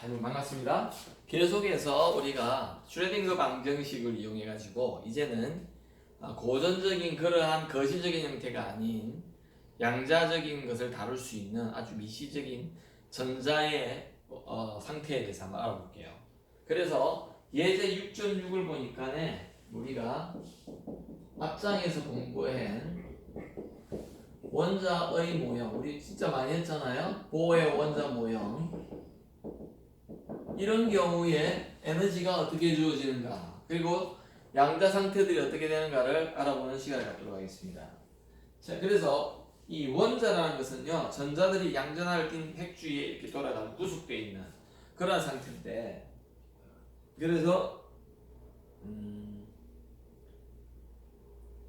여러분 반갑습니다. 계속해서 우리가 슈레딩거 방정식을 이용해 가지고 이제는 고전적인 그러한 거시적인 형태가 아닌 양자적인 것을 다룰 수 있는 아주 미시적인 전자의 상태에 대해서 한번 알아볼게요. 그래서 예제 6.6을 보니까 우리가 앞장에서 공부한 원자의 모형, 우리 진짜 많이 했잖아요. 보의 원자 모형. 이런 경우에 에너지가 어떻게 주어지는가, 그리고 양자 상태들이 어떻게 되는가를 알아보는 시간을 갖도록 하겠습니다. 자, 그래서 이 원자라는 것은요, 전자들이 양전하를 띤 핵주위에 이렇게 돌아가는 구속되어 있는 그런 상태인데, 그래서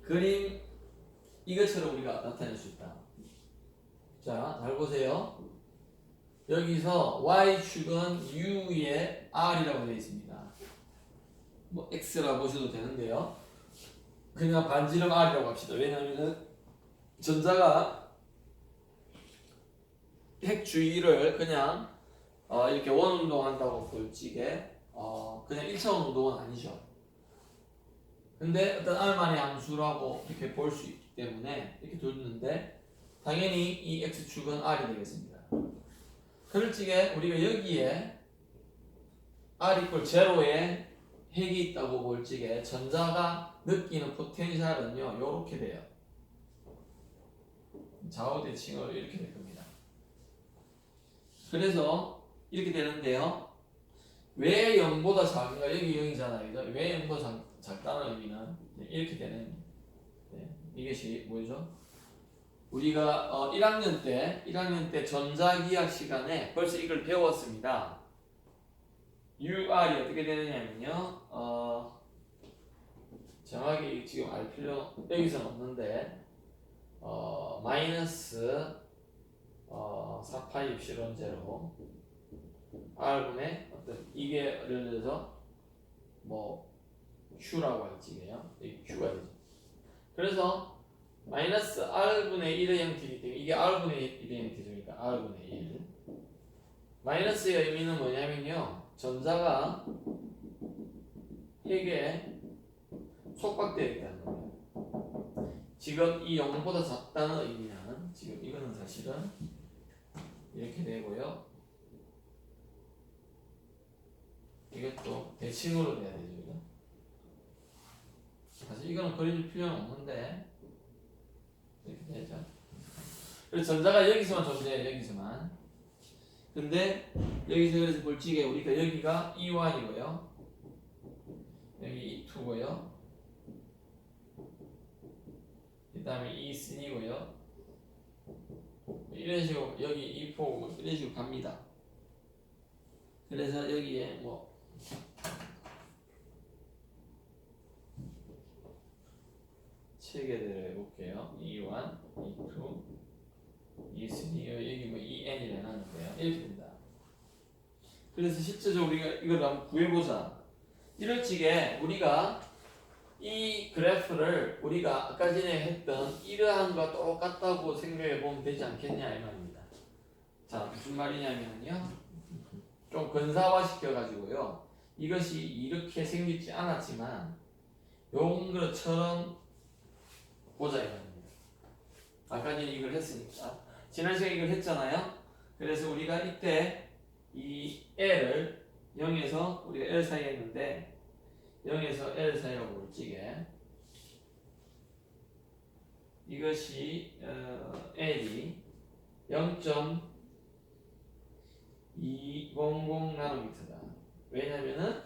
그림 이것처럼 우리가 나타낼 수 있다. 자, 잘 보세요. 여기서 y축은 u의 r이라고 되어 있습니다. 뭐 x라고 보셔도 되는데요. 그냥 반지름 r이라고 합시다. 왜냐하면 전자가 핵 주위를 그냥 이렇게 원운동한다고 볼 적에 그냥 1차원 운동은 아니죠. 근데 어떤 r만의 함수라고 이렇게 볼 수 있기 때문에 이렇게 뒀는데, 당연히 이 x축은 r이 되겠습니다. 그럴 적에 우리가 여기에 r 이퀄 제로에 핵이 있다고 볼 적에 전자가 느끼는 포텐셜은요, 요렇게 돼요. 좌우 대칭으로 이렇게 될 겁니다. 그래서 이렇게 되는데요. 왜 0보다 작은가? 여기 0이잖아요. 그죠? 왜 0보다 작다는 의미는 이렇게 되는, 이것이 뭐죠? 우리가 1학년 때 전자기학 시간에 벌써 이걸 배웠습니다. UR이 어떻게 되느냐면요, 정확히 지금 알 필요 여기서는 없는데, 마이너스 4파이 입실론 제로 R분의 어떤, 이게 예를 들어서 뭐 Q라고 할지게요. 이 Q가 되죠. 그래서 마이너스 R분의 1의 형태이기 때문에 이게 R분의 1의 형태니까 R분의 1. 마이너스의 의미는 뭐냐면요, 전자가 핵에 속박되어 있다는 거예요. 지금 이 0보다 작다는 의미는, 지금 이거는 사실은 이렇게 되고요, 이것도 대칭으로 돼야 되죠. 사실 이거는 그려줄 필요는 없는데 이렇게 되죠. 그래서 전자가 여기서만 존재해요. 여기서만. 근데 여기서 그래서 볼 적에 우리가 여기가 E1이고요, 여기 E2고요, 그 다음에 E3고요, 이런 식으로 여기 E4고 이런 식으로 갑니다. 그래서 여기에 뭐 체계대로 해볼게요. E1, E2, E3, 여기 뭐 EN이라 해놨는데요. 이렇게 됩니다. 그래서 실제적으로 우리가 이걸 한번 구해보자. 이럴 적에 우리가 이 그래프를 우리가 아까 전에 했던 이러한과 똑같다고 생각해보면 되지 않겠냐 이 말입니다. 자, 무슨 말이냐면요, 좀 근사화 시켜가지고요, 이것이 이렇게 생기지 않았지만 요런 것처럼 보자 이 말입니다. 아까 전에 이걸 했으니까, 지난 시간에 이걸 했잖아요. 그래서 우리가 이때 이 L을 0에서 우리가 L 사이 했는데 0에서 L 사이라고 볼 적에 이것이 L이 0.200 나노미터다. 왜냐면은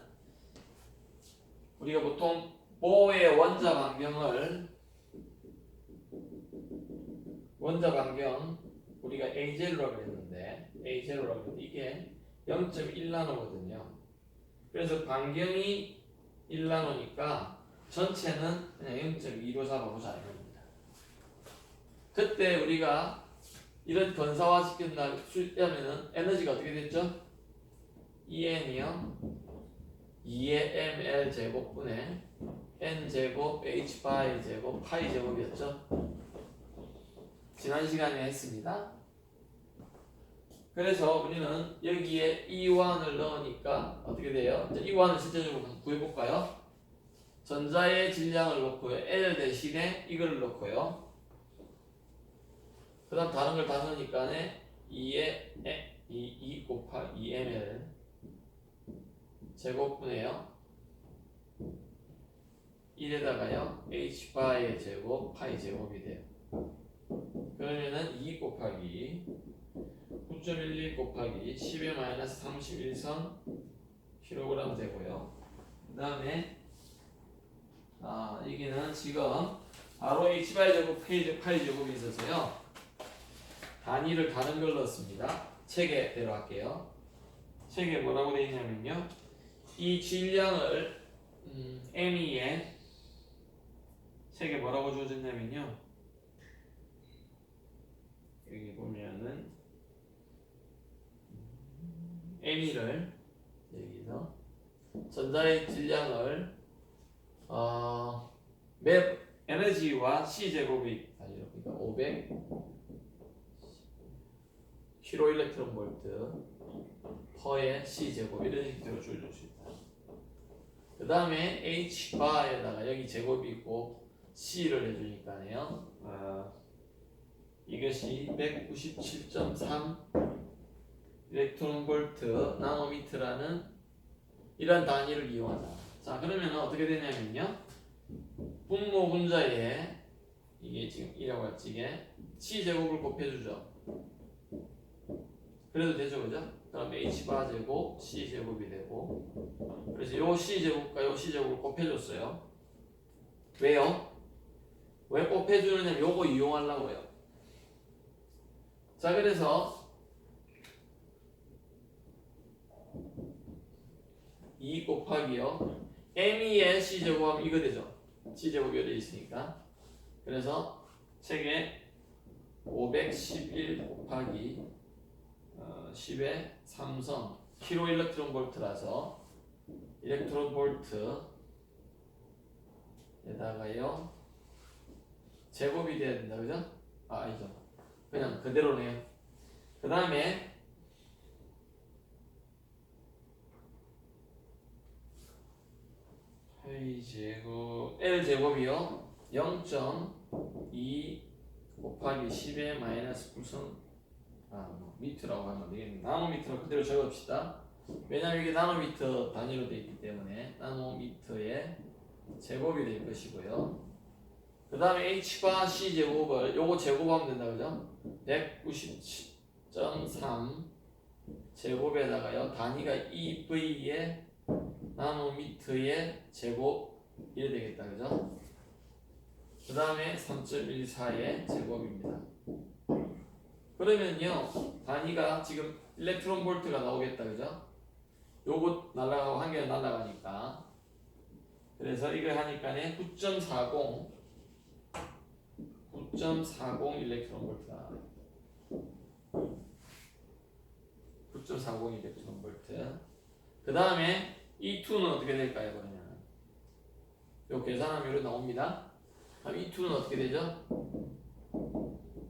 우리가 보통 보의 원자 반경 우리가 A0라고 그랬는데, 이게 0.1나노거든요. 그래서 반경이 1나노니까 전체는 그냥 0.2로 잡아보자 이겁니다. 그때 우리가 이런 건사화 시켰다면은 에너지가 어떻게 됐죠? EN이요, 2의 ml 제곱분의 n 제곱 h 바이 제곱 파이 제곱이었죠. 지난 시간에 했습니다. 그래서 우리는 여기에 E1을 넣으니까 어떻게 돼요? E1을 실제적으로 구해볼까요? 전자의 질량을 넣고요. L 대신에 이걸 넣고요. 그 다음 다른 걸 다 넣으니까 2 곱하기 2ml 제곱분해요. 1에다가요 h바의 제곱 파이 제곱이 돼요. 그러면은 2 곱하기 9.11 곱하기 10의 마이너스 31선 kg 되고요. 그 다음에 여기는 지금 바로 h바의 제곱 파이 제곱이 있어서요. 단위를 다른 걸 넣었습니다. 책에대로 할게요. 책에 뭐라고 되어 있냐면요. 이 질량을 m2에 책에 뭐라고 주어졌냐면요. 여기 보면은 m2를 여기서 전자의 질량을 맵 에너지와 c 제곱이 그러니까 500 킬로일렉트론 볼트 퍼의 c 제곱 이런 식으로 줄일 수 있다. 그 다음에 h 바에다가 여기 제곱이 있고 c를 해주니까요. 이것이 197.3 일렉트론 볼트 나노미터라는 이런 단위를 이용하자. 자, 그러면 어떻게 되냐면요. 분모 분자에 이게 지금 이라고 했지 이게 c 제곱을 곱해주죠. 그래도 되죠, 그죠? 그럼 h 바 제곱 c 제곱이 되고, 그래서 요 c 제곱과 요 c 제곱을 곱해줬어요. 왜요? 왜 곱해주느냐면 요거 이용하려고요. 자, 그래서 2 곱하기요 m2의 c 제곱하면 이거 되죠. c 제곱이 여기 있으니까. 그래서 책에 511 곱하기 10의 3성 킬로 일렉트론 볼트라서 일렉트론 볼트에다가요 제곱이 돼야 된다, 그죠? 아니죠. 그냥 그대로네요. 그 다음에 L 제곱이요 0.2 곱하기 10의 마이너스 9성 미터라고 하면 되겠네. 나노미터로 그대로 적읍시다. 왜냐면 이게 나노미터 단위로 되어 있기 때문에 나노미터의 제곱이 될 것이고요. 그 다음에 h바 c 제곱을 요거 제곱하면 된다, 그죠? 197.3 제곱에다가요 단위가 EV의 나노미터의 제곱 이래 되겠다, 그죠? 그 다음에 3.14의 제곱입니다. 그러면요 단위가 지금 일렉트론 볼트가 나오겠다, 그죠? 요거 날아가고 한 개는 날아가니까, 그래서 이걸 하니까 9.40 일렉트론 볼트가 나와요. 9.40 일렉트론 볼트. 그 다음에 E2는 어떻게 될까요? 그러면 요 계산하면 이렇게 나옵니다. 그럼 E2는 어떻게 되죠?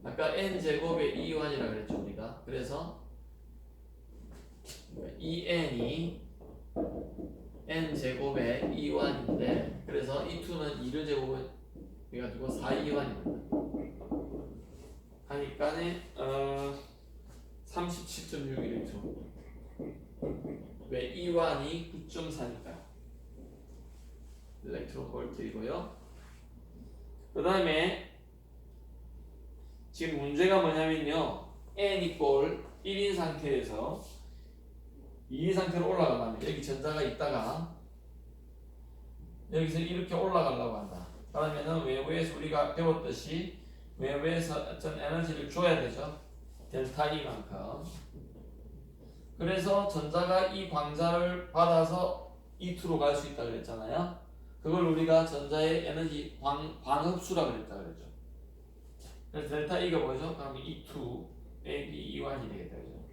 아까 n제곱의 E1이라고 그랬죠, 우리가. 그래서 EN이 n제곱의 E1인데, 그래서 E2는 2를 제곱해가지고 4E1입니다. 하니까 37.6 일렉트론. 왜? E1이 9.4니까 일렉트론 볼트이고요. 그 다음에 지금 문제가 뭐냐면요, n 이꼴 1인 상태에서 2인 상태로 올라가면 여기 전자가 있다가 여기서 이렇게 올라가려고 한다. 그러면은 외부에서 우리가 배웠듯이 외부에서 어떤 에너지를 줘야 되죠. 델타 E만큼. 그래서 전자가 이 광자를 받아서 E2로 갈 수 있다 그랬잖아요. 그걸 우리가 전자의 에너지 광흡수라 그랬다 그랬죠. 그래서 델타 E가 뭐죠? 그럼 E2 빼기 E1이 되겠다, 그죠?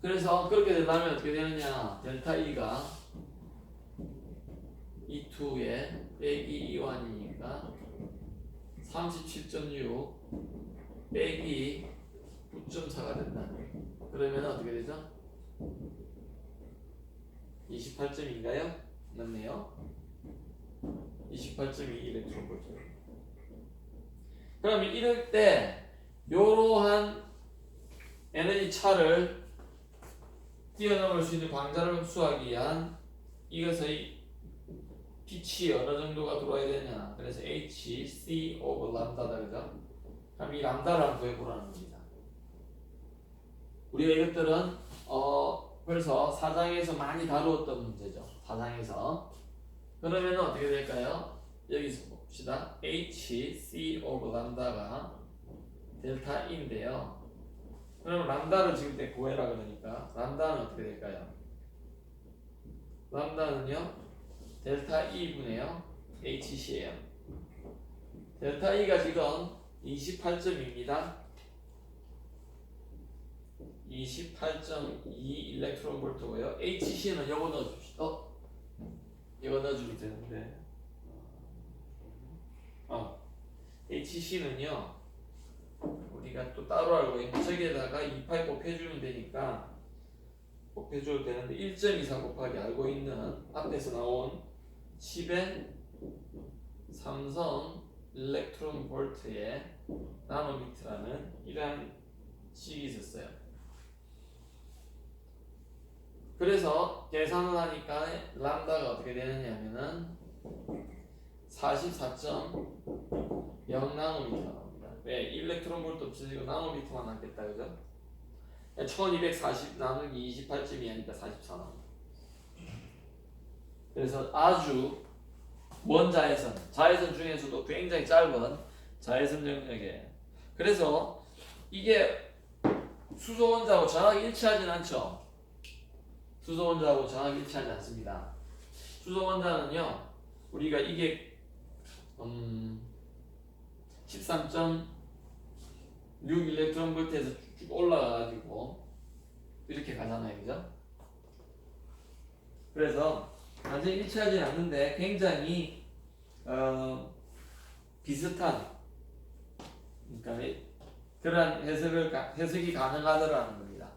그래서 그렇게 된다면 어떻게 되느냐? 델타 E가 E2에 빼기 E1이니까 37.6 빼기 9.4가 된다. 그러면 어떻게 되죠? 28점인가요? 맞네요. 28.2 일렉트론 볼트. 그러면 이럴 때 이러한 에너지 차를 뛰어넘을 수 있는 광자를 흡수하기 위한 이것의 빛이 어느 정도가 들어와야 되냐. 그래서 HC over 람다다, 그죠? 그럼 이 람다를 한번 구해보라는 겁니다. 우리가 이것들은 그래서 4장에서 많이 다루었던 문제죠. 4장에서. 그러면 어떻게 될까요? 여기서 봅시다. HC over 람다가 델타 E인데요. 그러면 람다를 지금 때 구해라 그러니까 람다는 어떻게 될까요? 람다는요 델타 E분의요 HC예요. 델타 E가 지금 28점입니다. 28.2 일렉트론 볼트고요. HC는 요거 넣어줍시다. 이거 넣어주면 되는데 HC는요 우리가 또 따로 알고 있는 저기에다가 2파이 곱해주면 되니까 곱해줘도 되는데 1.24 곱하기 알고 있는 앞에서 나온 10의 삼성 일렉트론 볼트의 나노미터라는 이러한 식이 있었어요. 그래서 계산을 하니까 람다가 어떻게 되느냐면은 44.0 나노미터가 나옵니다. 왜? 일렉트론 볼트 없어지고 나노미터만 남겠다, 그죠? 1240 나누기 28.2하니까 44 나옵니다. 그래서 아주 먼 자외선 중에서도 굉장히 짧은 자외선 영역이에요. 그래서 이게 수소 원자하고 정확히 일치하진 않죠. 수소 원자하고 정확히 일치하지 않습니다. 수소 원자는요, 우리가 이게 13.6 일렉트론 볼트에서 쭉 올라가가지고 이렇게 가잖아요, 그죠? 그래서 완전히 일치하지 않는데 굉장히 비슷한, 그러니까 그러한 해석이 가능하더라는 겁니다.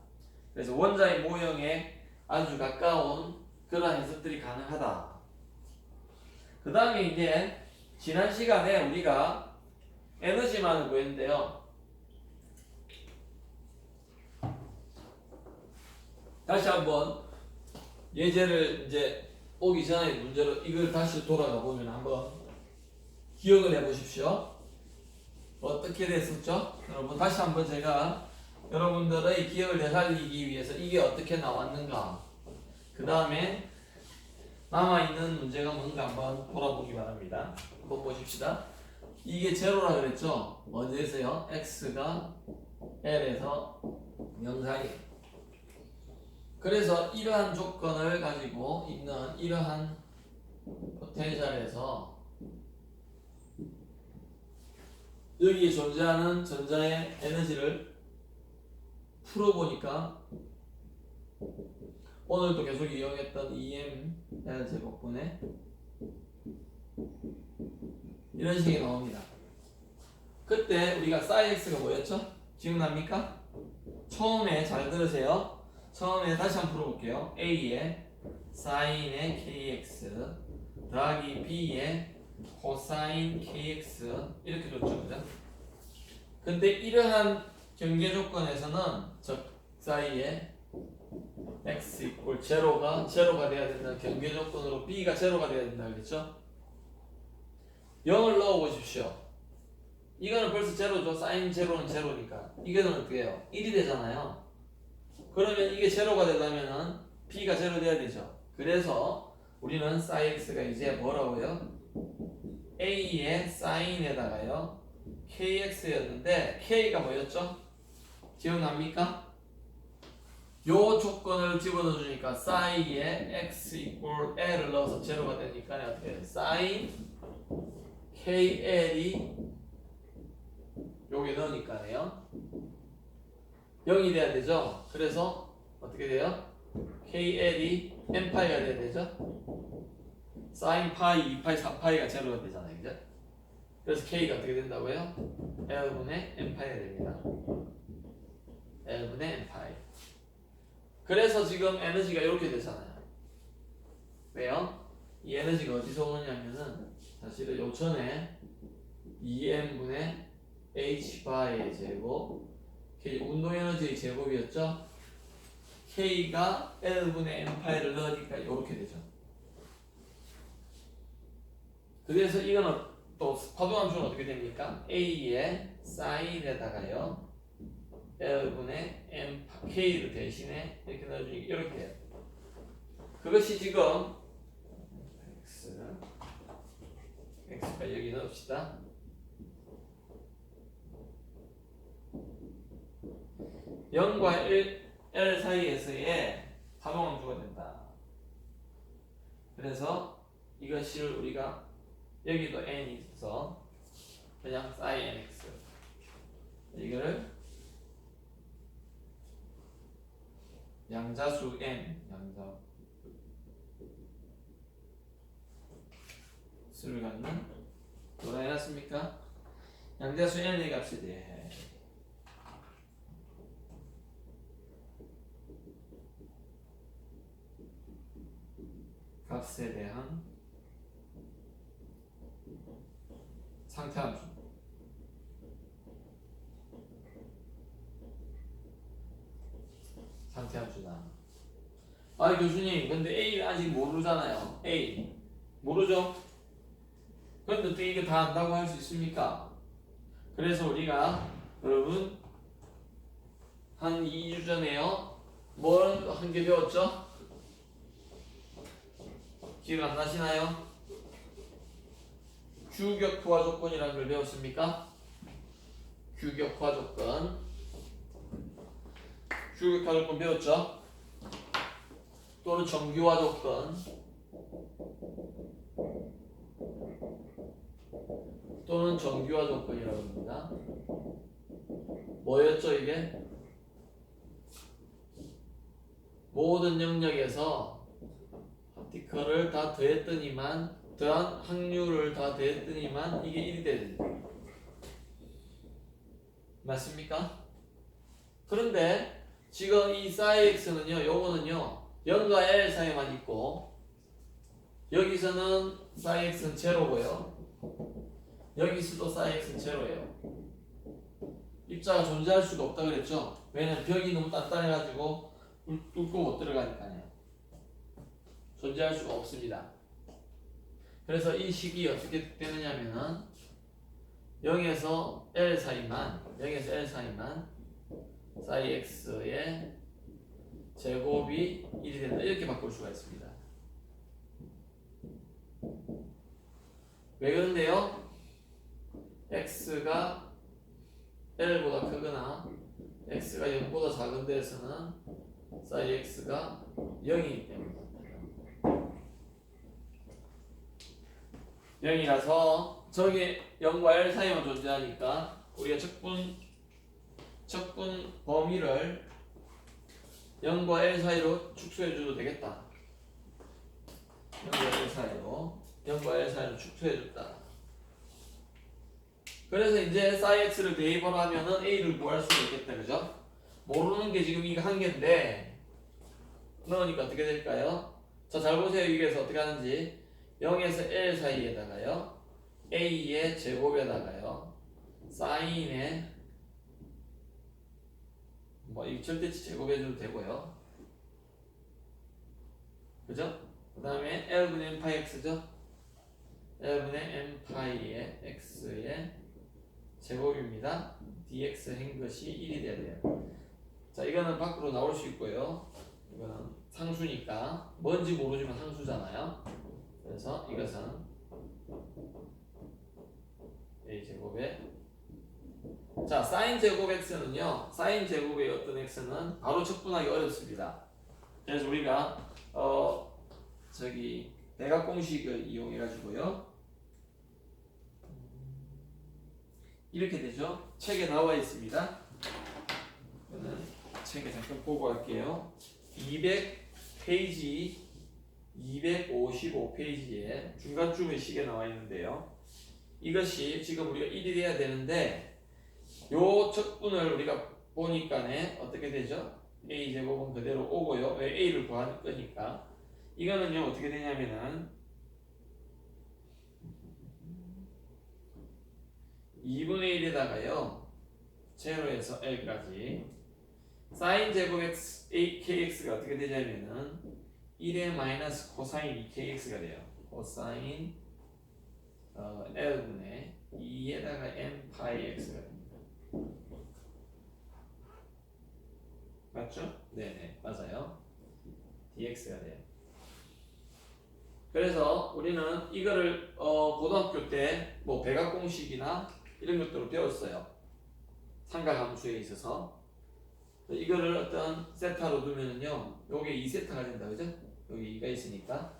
그래서 원자의 모형에 아주 가까운 그러한 해석들이 가능하다. 그 다음에 이제 지난 시간에 우리가 에너지만을 구했는데요. 다시 한번 예제를 이제 오기 전에 문제로 이걸 다시 돌아가 보면 한번 기억을 해 보십시오. 어떻게 됐었죠? 여러분 다시 한번 제가 여러분들의 기억을 되살리기 위해서 이게 어떻게 나왔는가, 그 다음에 남아있는 문제가 뭔가 한번 돌아보기 바랍니다. 한번 보십시다. 이게 제로라 그랬죠? 어디에서요? x가 l에서 0 사이. 그래서 이러한 조건을 가지고 있는 이러한 포텐셜에서 여기에 존재하는 전자의 에너지를 풀어보니까 오늘도 계속 이용했던 EM 제곱분의 이런 식이 나옵니다. 그때 우리가 사이 x가 뭐였죠? 기억납니까? 처음에 잘 들으세요. 처음에 다시 한번 풀어볼게요. A의 사인의 kx 더하기 B의 코사인 kx 이렇게 줬죠, 그죠? 근데 이러한 경계 조건에서는 적 사이에 x 이퀄 제로가 돼야 된다는 경계 조건으로 b가 제로가 돼야 된다 그랬죠? 0을 넣어 보십시오. 이거는 벌써 제로죠. 사인 제로는 제로니까 이거는 어떻게 해요? 1이 되잖아요. 그러면 이게 제로가 되려면은 b가 제로 돼야 되죠. 그래서 우리는 사인 x가 이제 뭐라고요? a의 사인에다가요 kx였는데 k가 뭐였죠? 기억납니까? 요 조건을 집어넣어 주니까 사이에 x 이퀄 l을 넣어서 제로가 되니까 어떻게 돼요? 사인 kl이 여기 넣으니까요 0이 돼야 되죠. 그래서 어떻게 돼요? kl이 n파이가 돼야 되죠. 사인 파이 2파이 4파이가 제로가 되잖아요, 그죠? 그래서 k가 어떻게 된다고요? l분의 n파이가 됩니다. L분의 n파이. 그래서 지금 에너지가 이렇게 되잖아요. 왜요? 이 에너지가 어디서 오느냐면은 사실은 요 전에 2m분의 h바의 제곱 K 운동 에너지의 제곱이었죠? K가 L분의 n파이를 넣으니까 이렇게 되죠. 그래서 이거는 또 파동함수는 어떻게 됩니까? A의 사인에다가요 L분의 n K를 대신에 이렇게 넣어주니까 이렇게 돼요. 그것이 지금 X가 여기 넣읍시다. 0과 L 사이에서의 파동함수가 된다. 그래서 이것을 우리가 여기도 n이 있어서 그냥 sin nx 이거를 양자수 n 수를 갖는 뭐라 해놨습니까? 양자수 n의 값에 대해 값에 대한 상태함수. 상태함수다. 아 교수님 근데 A 아직 모르잖아요. A 모르죠? 그런데 또 이거 다 안다고 할 수 있습니까? 그래서 우리가 여러분 한 2주 전에요 뭘 한 개 배웠죠? 기억 안 나시나요? 규격화 조건이라는 걸 배웠습니까? 규격화 조건. 규격화 조건 배웠죠? 또는 정규화 조건. 또는 정규화 조건이라고 합니다. 뭐였죠 이게? 모든 영역에서 파티클을 다 더했더니만 더한 확률을 다 더했더니만 이게 1이 되는 맞습니까? 그런데 지금 이 사이x는요 요거는요 0과 L 사이만 있고 여기서는 사이x는 제로고요 여기서도 사이x는 제로예요. 입자가 존재할 수가 없다 그랬죠? 왜냐면 벽이 너무 단단해가지고 뚫고 못 들어가니까요. 존재할 수가 없습니다. 그래서 이 식이 어떻게 되느냐면은 0에서 L 사이만 사이 x의 제곱이 1이 된다. 이렇게 바꿀 수가 있습니다. 왜 그런데요? x가 L보다 크거나 x가 0보다 작은 데에서는 사이 x가 0이기 때문에 0이라서 저기 0과 L 사이만 존재하니까 우리가 척분 범위를 0과 L 사이로 축소해줘도 되겠다. 0과 L 사이로 축소해줬다. 그래서 이제 사이 x를 대입을 하면은 a를 구할 수가 있겠다, 그죠? 모르는 게 지금 이거 한 개인데 넣으니까 어떻게 될까요? 자, 잘 보세요. 여기에서 어떻게 하는지. 0에서 L 사이에다가요 A의 제곱에다가요 사인의 뭐 이 절대치 제곱해줘도 되고요 그죠? 그 다음에 L분의 n파이 x죠? L분의 n파이의 x의 제곱입니다. dx 한 것이 1이 돼야 돼요. 자, 이거는 밖으로 나올 수 있고요 이거는 상수니까 뭔지 모르지만 상수잖아요. 그래서 이것은 a제곱에 자 사인 제곱 x는요 사인 제곱의 어떤 x는 바로 척분하기 어렵습니다. 그래서 우리가 대각 공식을 이용해 가지고요 이렇게 되죠. 책에 나와 있습니다. 저는 책에 잠깐 보고 갈게요. 200페이지 255페이지에 중간쯤에 식에 나와 있는데요. 이것이 지금 우리가 1이 돼야 되는데 요 척분을 우리가 보니까네 어떻게 되죠? a 제곱은 그대로 오고요. 왜 a를 구할 거니까. 이거는요 어떻게 되냐면은 2분의 1에다가요 제로에서 l까지 사인 제곱 x kx가 어떻게 되냐면은 1의 마이너스 코사인 2kx가 돼요. 코사인 l분의 2에다가 n 파이 x가 됩니다. 맞죠? 네네 맞아요. dx가 돼요. 그래서 우리는 이거를 고등학교 때 뭐 백악공식이나 이런 것들을 배웠어요. 삼각함수에 있어서 이거를 어떤 세타로 두면은요 요게 2세타가 된다 그죠? 여기 2가 있으니까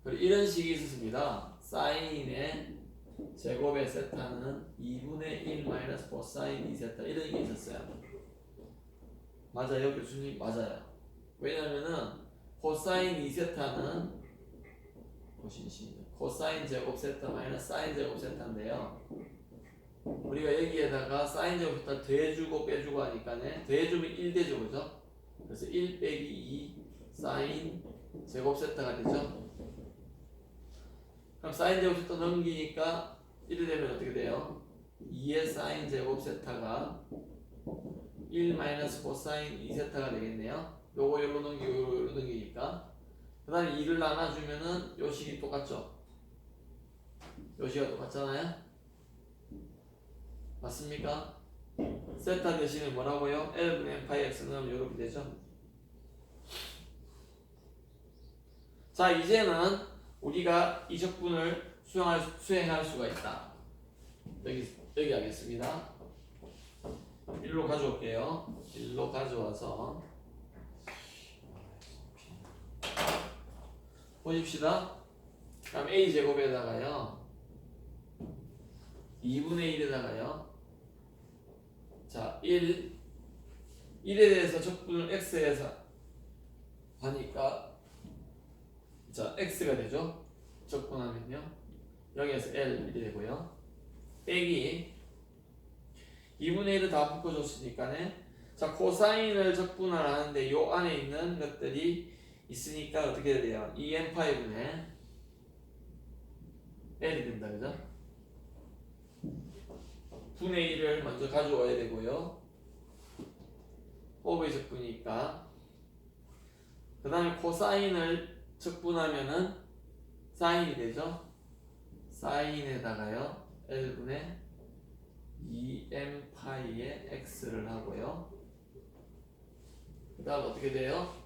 그리고 이런 식이 있었습니다. 사인의 제곱의 세타는 2분의 1 마이너스 코사인 2세타 이런 게 있었어요. 맞아요 교수님? 맞아요. 왜냐면은 코사인 2세타는 보시면 코사인 제곱 세타 마이너스 사인 제곱 세타인데요. 우리가 여기에다가 사인 제곱 세타 더해주고 빼주고 하니까는 더해주면 1 되죠 그죠? 그래서 1 빼기 2 사인 제곱 세타가 되죠. 그럼 사인 제곱 세타 넘기니까 1이 되면 어떻게 돼요? 2의 사인 제곱 세타가 1 마이너스 코사인 2세타가 되겠네요. 요거 요로 넘기고 요로 넘기니까 그 다음에 2를 나눠주면은 요 식이 똑같죠? 요 식이 똑같잖아요? 맞습니까? 세타 대신에 뭐라고요? L분의 n 파이 x 넣으면 요렇게 되죠? 자 이제는 우리가 이 적분을 수행할 수가 있다. 여기 하겠습니다. 1로 가져올게요. 1로 가져와서 보십시다. 그럼 a제곱에다가요 2분의 1에다가요 자 1에 대해서 적분을 x에서 하니까 자 x가 되죠. 적분하면요 0에서 l 1이 되고요 빼기 2분의 1을 다 바꿔줬으니까네 자 코사인을 적분을 하는데 요 안에 있는 것들이 있으니까 어떻게 돼요? 2n5분의 l이 된다 그죠? 분의 1을 먼저 가져와야 되고요 호흡의 적분이니까 그 다음에 코사인을 적분하면은 사인이 되죠? 사인에다가요 l분의 2n파이의 x를 하고요 그 다음 어떻게 돼요?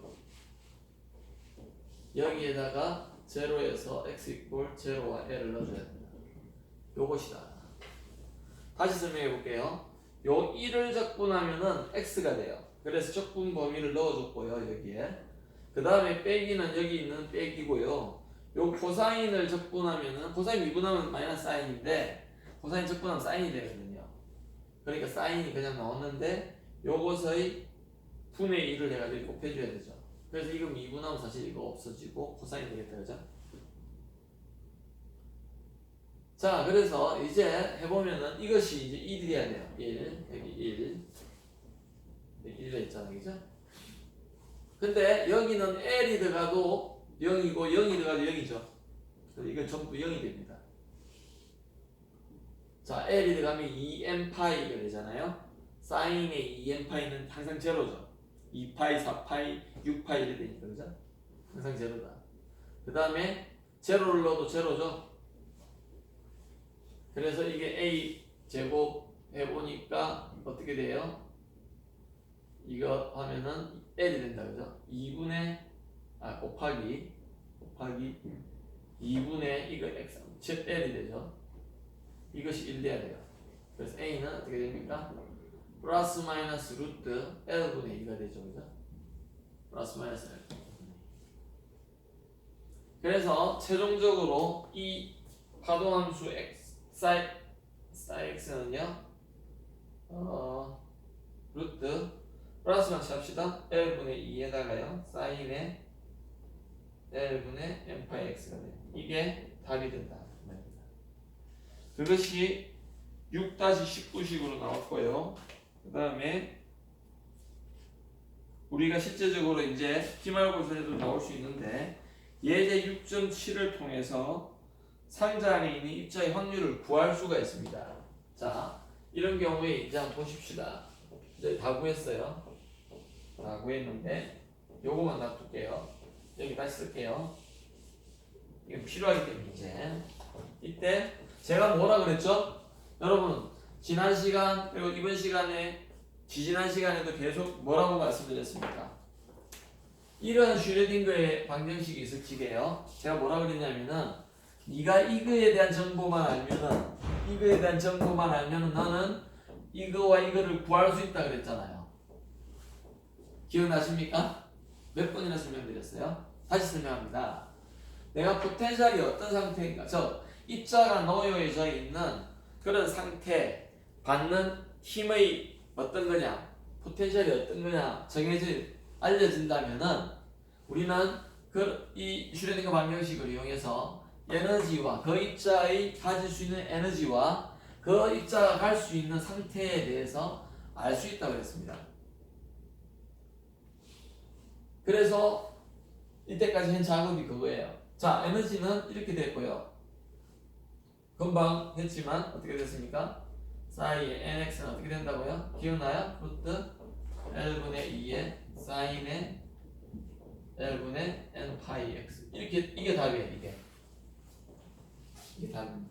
여기에다가 제로에서 x 이퀄 제로와 l을 넣어줘야 됩니다. 요것이다. 다시 설명해 볼게요. 요 1을 적분하면은 x가 돼요. 그래서 적분 범위를 넣어줬고요 여기에. 그 다음에 빼기는 여기 있는 빼기고요. 요 코사인을 적분하면은 코사인 미분하면 마이너스 사인인데 코사인 적분하면 사인이 되거든요. 그러니까 사인이 그냥 나왔는데 요것의 분의 1을 내가 여기 곱해줘야 되죠. 그래서 이거 미분하면 사실 이거 없어지고 코사인 되겠다 그죠? 자 그래서 이제 해보면은 이것이 이제 1이 돼야 돼요. 1 여기 1 1이 있잖아 그죠? 근데 여기는 L이 들어가도 0이고 0이 들어가도 0이죠. 그래서 이건 전부 0이 됩니다. 자 L이 들어가면 2n파이가 되잖아요. 사인의 2n파이는 항상 제로죠. 2파이, 4파이, 6파이 이렇게 되니까 그죠? 항상 제로다. 그 다음에 제로를 넣어도 제로죠. 그래서 이게 a 제곱 해보니까 어떻게 돼요? 이거 하면은 l이 된다 그죠? 2분의 곱하기 2분의 이거 x 즉 l이 되죠. 이것이 1 돼야 돼요. 그래서 a는 어떻게 됩니까? 플러스 마이너스 루트 l분의 2가 되죠 그죠? 플러스 마이너스 l. 그래서 최종적으로 이 파동함수 x 사이 x는요 루트 플러스 마이너스 합시다. l분의 2에다가요 사인의 l분의 n파이 x가 돼요. 이게 답이 된다. 그것이 6-19식으로 나왔고요. 그 다음에 우리가 실제적으로 이제 기말고사에도 나올 수 있는데 예제 6.7을 통해서 상자 안에 있는 입자의 확률을 구할 수가 있습니다. 자, 이런 경우에 이제 한번 보십시다. 이제 다 구했어요. 다 구했는데 요거만 놔둘게요. 여기 다시 쓸게요. 이거 필요하기 때문에 이때 제가 뭐라 그랬죠? 여러분 지난 시간 그리고 이번 시간에 지지난 시간에도 계속 뭐라고 말씀드렸습니까? 이런 슈레딩거의 방정식이 있을 적에요. 제가 뭐라 그랬냐면은 네가 이거에 대한 정보만 알면은 너는 이거와 이거를 구할 수 있다 그랬잖아요. 기억나십니까? 몇 번이나 설명드렸어요? 다시 설명합니다. 내가 포텐셜이 어떤 상태인가? 입자가 놓여져 있는 그런 상태, 받는 힘의 어떤 거냐, 포텐셜이 어떤 거냐 알려진다면은 우리는 이 슈레딩거 방정식을 이용해서 에너지와 그 입자의 가질 수 있는 에너지와 그 입자가 갈 수 있는 상태에 대해서 알 수 있다고 그랬습니다. 그래서 이때까지 한 작업이 그거예요. 자, 에너지는 이렇게 됐고요. 금방 했지만 어떻게 됐습니까? 사인의 nx는 어떻게 된다고요? 기억나요? 루트 L분의 2의 사인의 L분의 n 파이 x 이게 답이에요. 이게 답입니다.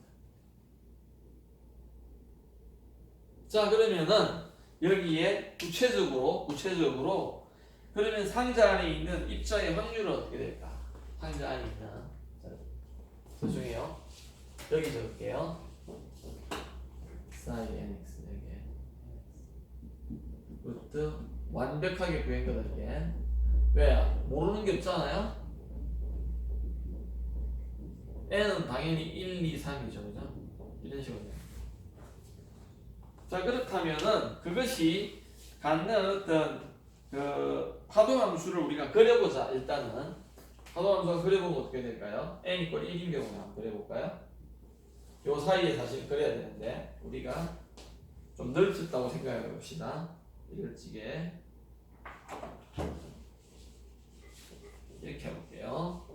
자, 그러면은 여기에 구체적으로 그러면 상자 안에 있는 입자의 확률은 어떻게 될까? 상자 안에 있는 죄송해요. 여기 적을게요. 사인 nx 여기 루트 완벽하게 구했거든 이게. 왜? 모르는 게 없잖아요. n은 당연히 1, 2, 3이죠, 그죠? 이런 식으로. 자, 그렇다면은 그것이 갖는 어떤 그 파동함수를 우리가 그려보자. 일단은 파동함수가 그려보면 어떻게 될까요? n = 1인 경우에 한번 그려볼까요? 요 사이에 사실 그려야 되는데 우리가 좀 넓혔다고 생각해 봅시다. 이걸 찌게 이렇게 해볼게요.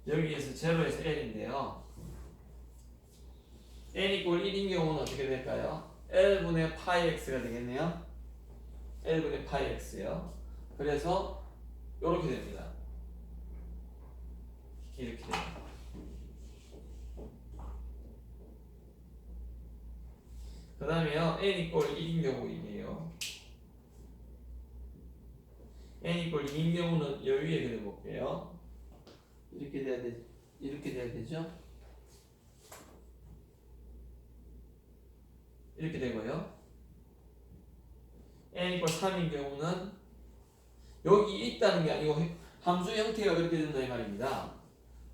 여기에서 0에서 L인데요. n = 1인 경우는 어떻게 될까요? L분의 파이 x가 되겠네요. L분의 파이 x요. 그래서 이렇게 됩니다. 이렇게 됩니다. 그 다음에요. n = 1인 경우 이게요. n = 2인 경우는 여기에 그려볼게요. 이렇게 돼야 되죠? 이렇게 되고요. n = 3인 경우는 여기 있다는 게 아니고 함수 형태가 그렇게 된다 이 말입니다.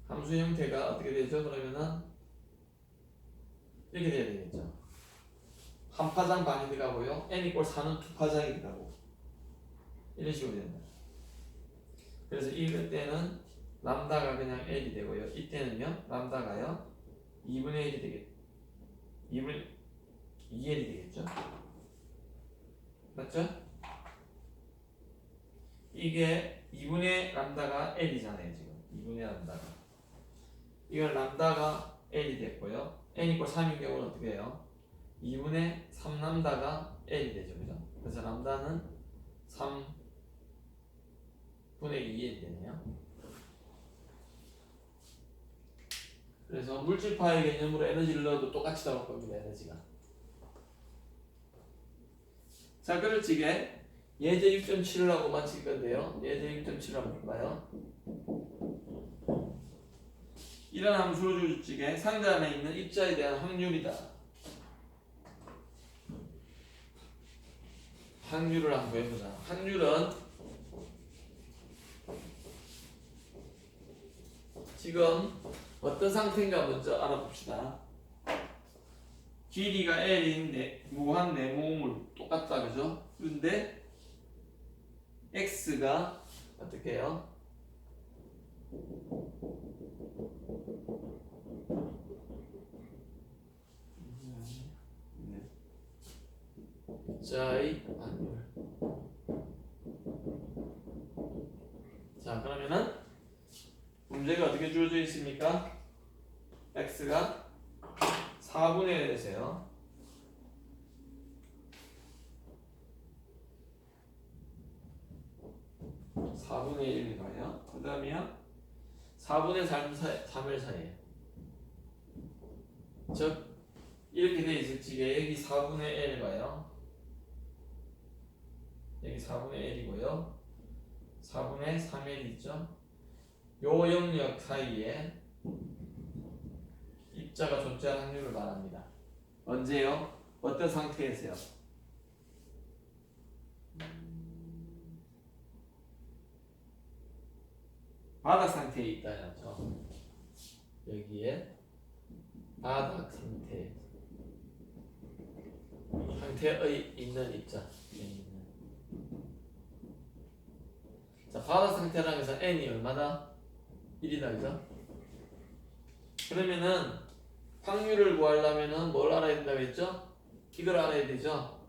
함수 형태가 어떻게 되죠? 그러면은 이렇게 돼야 되겠죠. 한 파장 반이 들어가고요. n = 4는 두 파장이 들어가고 이런 식으로 된다. 그래서 이때는 람다가 그냥 L이 되고요. 이때는요. 람다가요. 2분의 1이 되겠죠. 2L이 되겠죠. 맞죠? 이게 2분의 람다가 L이잖아요. 지금 2분의 람다가 이건 람다가 L이 됐고요. n = 3인 경우는 어떻게 해요? 2분의 3람다가 L이 되죠. 그죠? 그래서 람다는 3분의 2L이 되네요. 그래서 물질파의 개념으로 에너지를 넣어도 똑같이 나올 겁니다. 에너지가. 자, 그럴 적에 예제 6.7을 하고 마칠 건데요. 예제 6.7을 한번 볼까요? 이런 함수를 줄 적에 상자 안에 있는 입자에 대한 확률이다. 확률을 한번 해보자. 확률은 지금 어떤 상태인가 먼저 알아봅시다. 길이가 L인데 무한 네모음을 똑같다, 그죠? 그런데 X가 어떻게 해요? 숫자의 확률. 자, 그러면은 문제가 어떻게 주어져 있습니까? x가 4분의 1이세요. 4분의 1이가요. 그 다음이요 4분의 3을 사이에. 즉 이렇게 돼 있을 적에 여기 4분의 1가요. 여기 4분의 1이고요. 4분의 3일 있죠. 요 영역 사이에 입자가 존재할 확률을 말합니다. 언제요? 어떤 상태에서요? 바닥 상태에 있다죠. 여기에 바닥 상태의 있는 입자. 자, 바닥 상태라고 해서 n이 얼마다? 1이다, 그죠? 그러면은 확률을 구하려면은 뭘 알아야 된다고 했죠? 이걸 알아야 되죠?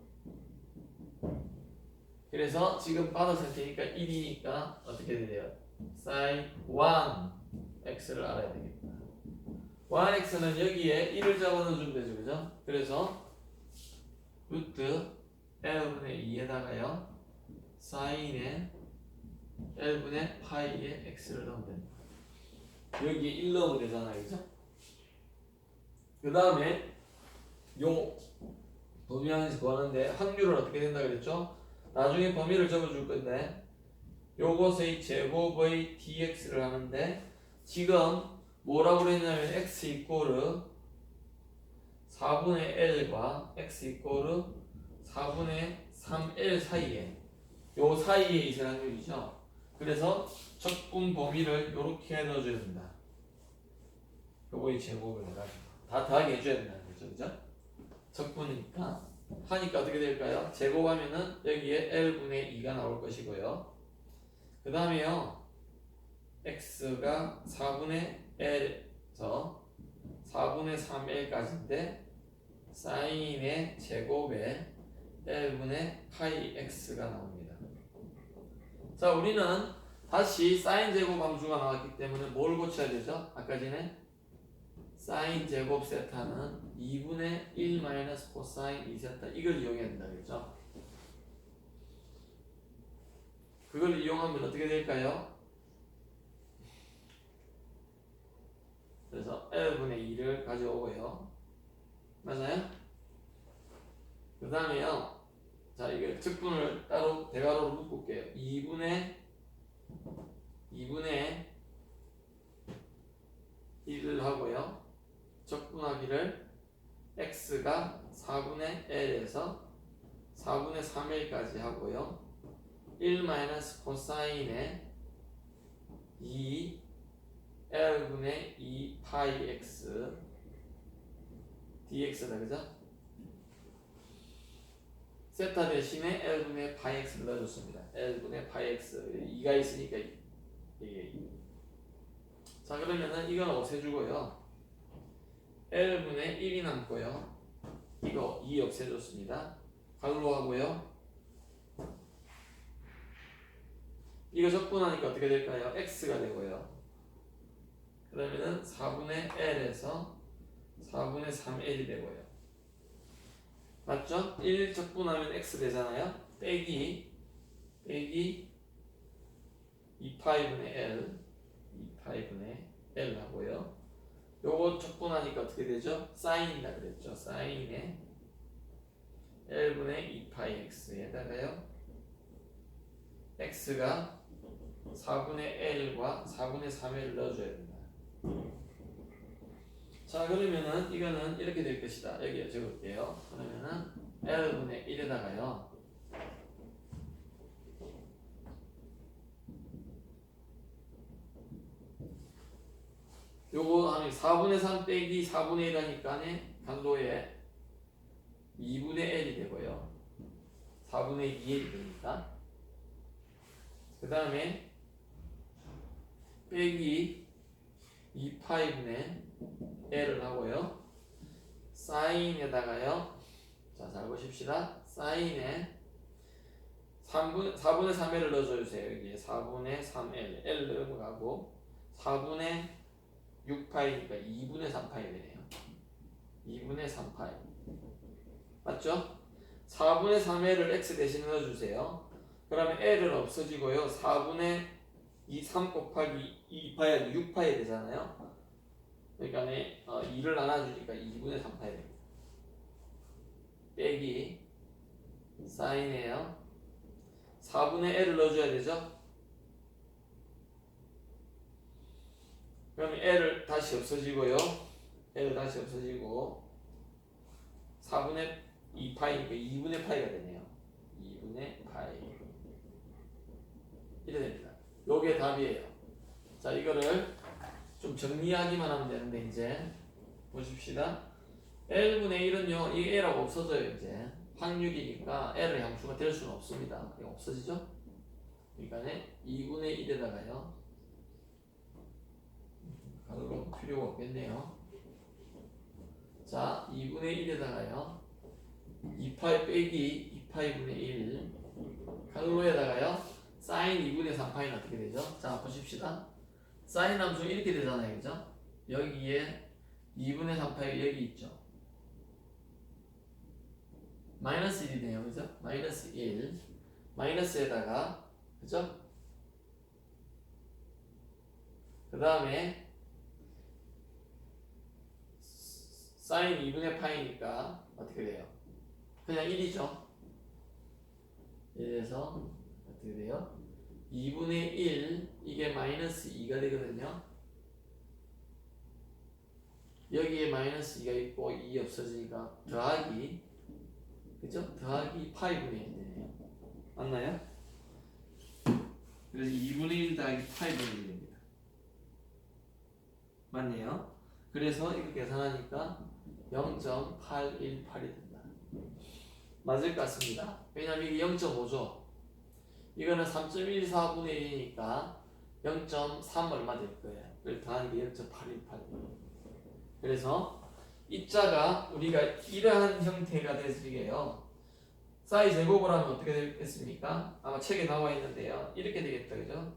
그래서 지금 바닥 상태니까 1이니까 어떻게 돼요? sin 1x를 알아야 되겠다. 1x는 여기에 1을 잡아넣어주면 되죠, 그죠? 그래서 루트 L분의 2에다가요 sin의 L분의 파이의 x를 넣으면 됩니다. 여기에 1 넣으면 되잖아요, 그죠? 그 다음에 요 범위 안에서 구하는데 확률은 어떻게 된다 그랬죠? 나중에 범위를 적어줄 건데 요것의 제곱의 dx를 하는데 지금 뭐라고 그랬냐면 x 이꼬르 4분의 L과 x 이꼬르 4분의 3L 사이에 요 사이에 있을 확률이죠. 그래서 적분 범위를 요렇게 넣어줘야 된다. 요거의 제곱을 해가지고 다 더하게 해줘야 된다는 거죠, 그죠? 적분이니까 하니까 어떻게 될까요? 제곱하면은 여기에 L분의 2가 나올 것이고요. 그 다음에요 x가 4분의 L에서 4분의 3L까지인데 사인의 제곱에 L분의 파이 x가 나옵니다. 자, 우리는 다시 사인 제곱 함수가 나왔기 때문에 뭘 고쳐야 되죠? 아까 전에 사인 제곱 세타는 2분의 1 마이너스 코사인 2세타 이걸 이용해야 된다 그랬죠? 그걸 이용하면 어떻게 될까요? 그래서 L분의 2를 가져오고요. 맞아요? 그 다음에요. 자, 이거 적분을 따로 대괄호로 묶을게요. 2분의 1을 하고요. 적분하기를 x가 4분의 L에서 4분의 3L까지 하고요. 1 마이너스 코사인의 2 L분의 2 파이 x dx다, 그죠? 세타 대신에 L분의 파이 x를 넣어줬습니다. L분의 파이 x 2가 있으니까 이게 자, 그러면은 이건 없애주고요. L분의 1이 남고요. 이거 2 없애줬습니다. 갈로 하고요. 이거 적분하니까 어떻게 될까요? x가 되고요. 그러면은 4분의 L에서 4분의 3L이 되고요. 맞죠? 1 적분하면 x 되잖아요. 빼기 2파이분의 L 하고요. 요거 적분하니까 어떻게 되죠? 사인이다 그랬죠. 사인의 L분의 2파이 x에다가요. x가 4분의 L과 4분의 3L을 넣어줘야 된다. 자, 그러면은 이거는 이렇게 될 것이다. 여기에 적을게요. 그러면은 L분의 1에다가요. 요거 하면 4분의 3 빼기 4분의 1 하니까 강도에 2분의 L이 되고요. 4분의 2L이 되니까. 그 다음에 빼기 2파이분의 L을 하고요. 사인에다가요. 자, 잘 보십시다. 사인에 4분의 3L을 넣어주세요. 여기에 4분의 3L L 넘어가고 4분의 6파이니까 2분의 3파이 되네요. 2분의 3파이 맞죠? 4분의 3L을 X 대신 넣어주세요. 그러면 L은 없어지고요. 4분의 3 곱하기 2파이 6파이 되잖아요. 그러니까 2를 나눠주니까 2분의 3파이 됩니다. 빼기 사인이에요. 4분의 L을 넣어줘야 되죠? 그러면 L을 다시 없어지고요. L을 다시 없어지고 4분의 2파이니까 2분의 파이가 되네요. 2분의 파이 이래 됩니다. 요게 답이에요. 자, 이거를 좀 정리하기만 하면 되는데 이제 보십시다. L분의 1은요 이 L하고 없어져요. 이제 확률이니까 L의 함수가 될 수는 없습니다. 이거 없어지죠? 그러니까 2분의 1에다가요 가로 필요가 없겠네요. 자, 2분의 1에다가요 2파이 빼기 2파이분의 1 가로에다가요 사인 2분의 3파이는 어떻게 되죠? 자, 보십시다. 사인 함수 이렇게 되잖아요. 그죠? 여기에 2분의 3파이 여기 있죠. 마이너스 1이네요. 그죠? 마이너스 1 마이너스에다가 그죠? 그 다음에 사인 2분의 파이니까 어떻게 돼요? 그냥 1이죠. 이래서 어떻게 돼요? 2분의 1 이게 마이너스 2가 되거든요. 여기에 마이너스 2가 있고 2 없어지니까 더하기 그죠? 더하기 파이분의 1 되네요. 맞나요? 그래서 2분의 1 더하기 파이분의 1 됩니다. 맞네요. 그래서 이거 계산하니까 0.818이 된다. 맞을 것 같습니다. 왜냐면 이게 0.5죠. 이거는 3.14분의 1이니까 0.3 얼마 될 거예요. 그걸 더하는 게 0.818. 그래서 입자가 우리가 이러한 형태가 되게요. 사이 제곱을 하면 어떻게 되겠습니까? 아마 책에 나와 있는데요. 이렇게 되겠다, 그죠?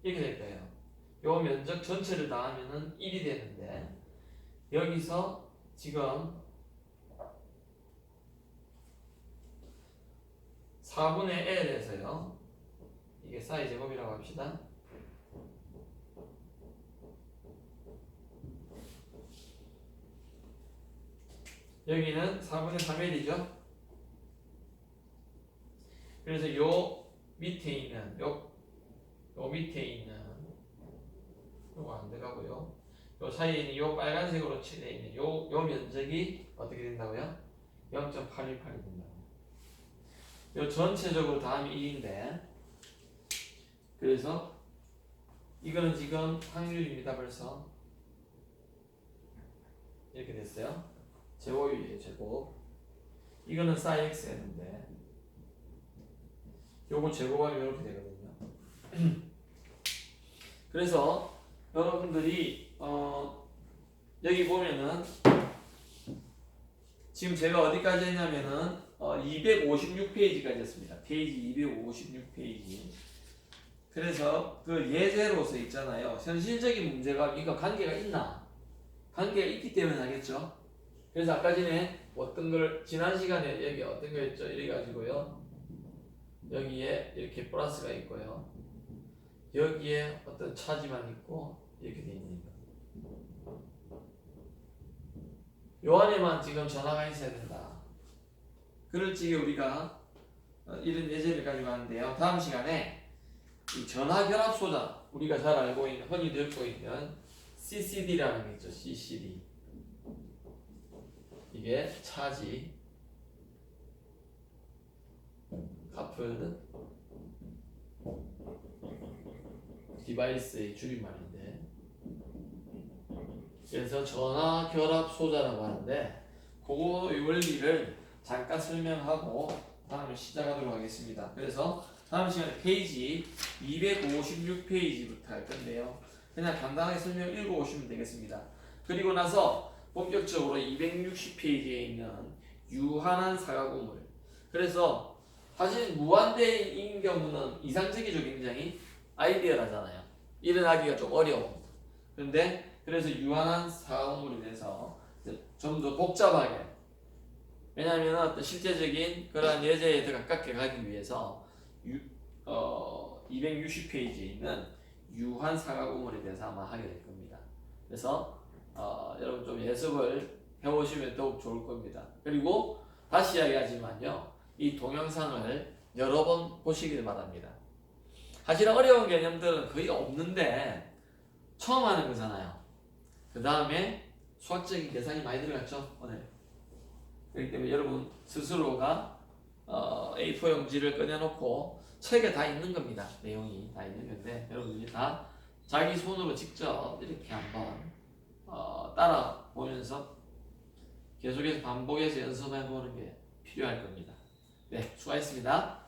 이렇게 될 거예요. 요 면적 전체를 다 하면은 1이 되는데 여기서 지금 4분의 L에서요. 이게 사이 제곱이라고 합시다. 여기는 4분의 3L이죠. 그래서 요 밑에 있는 요 밑에 있는 요거 안 들어가고요. 요 사이에 있는 요 빨간색으로 칠해 있는 요 면적이 어떻게 된다고요? 0.818이 된다고요. 요 전체적으로 다 하면 1인데 그래서 이거는 지금 확률입니다. 벌써 이렇게 됐어요. 제곱이에요. 제곱. 이거는 사이 x였는데 요거 제곱하면 이렇게 되거든요. 그래서 여러분들이 여기 보면은 지금 제가 어디까지 했냐면은 256페이지까지 했습니다. 페이지 256페이지. 그래서 그 예제로서 있잖아요. 현실적인 문제가 이거 관계가 있나? 관계가 있기 때문에 하겠죠. 그래서 아까 전에 어떤 걸 지난 시간에 여기 어떤 거였죠? 이래가지고요. 여기에 이렇게 플러스가 있고요. 여기에 어떤 차지만 있고 이렇게 돼 있는 거. 요 안에만 지금 전화가 있어야 된다. 그럴 적에 우리가 이런 예제를 가지고 하는데요. 다음 시간에 이 전화 결합 소자 우리가 잘 알고 있는 흔히 듣고 있는 CCD라는 게 있죠. CCD 이게 차지 카풀드 디바이스의 줄임말인데 그래서 전화 결합 소자라고 하는데 그 원리를 잠깐 설명하고 다음에 시작하도록 하겠습니다. 그래서 다음 시간에 페이지 256페이지부터 할 건데요. 그냥 간단하게 설명 읽어오시면 되겠습니다. 그리고 나서 본격적으로 260페이지에 있는 유한한 사과고물. 그래서 사실 무한대인 경우는 이상적이죠. 굉장히 아이디어라잖아요. 일어나기가 좀 어려워. 근데 그래서 유한한 사과고물이 돼서 좀 더 복잡하게, 왜냐하면 어떤 실제적인 그러한 예제에 더 가깝게 가기 위해서 260페이지에 있는 유한 사과고물에 대해서 아마 하게 될 겁니다. 그래서 여러분 좀 예습을 해오시면 더욱 좋을 겁니다. 그리고 다시 이야기하지만요, 이 동영상을 여러 번 보시길 바랍니다. 사실 어려운 개념들은 거의 없는데 처음 하는 거잖아요. 그 다음에 수학적인 계산이 많이 들어갔죠, 오늘. 그렇기 때문에 여러분 스스로가 A4 용지를 꺼내놓고 책에 다 있는 겁니다. 내용이 다 있는 건데 여러분이 다 자기 손으로 직접 이렇게 한번 따라 보면서 계속해서 반복해서 연습해 보는 게 필요할 겁니다. 네, 수고하셨습니다.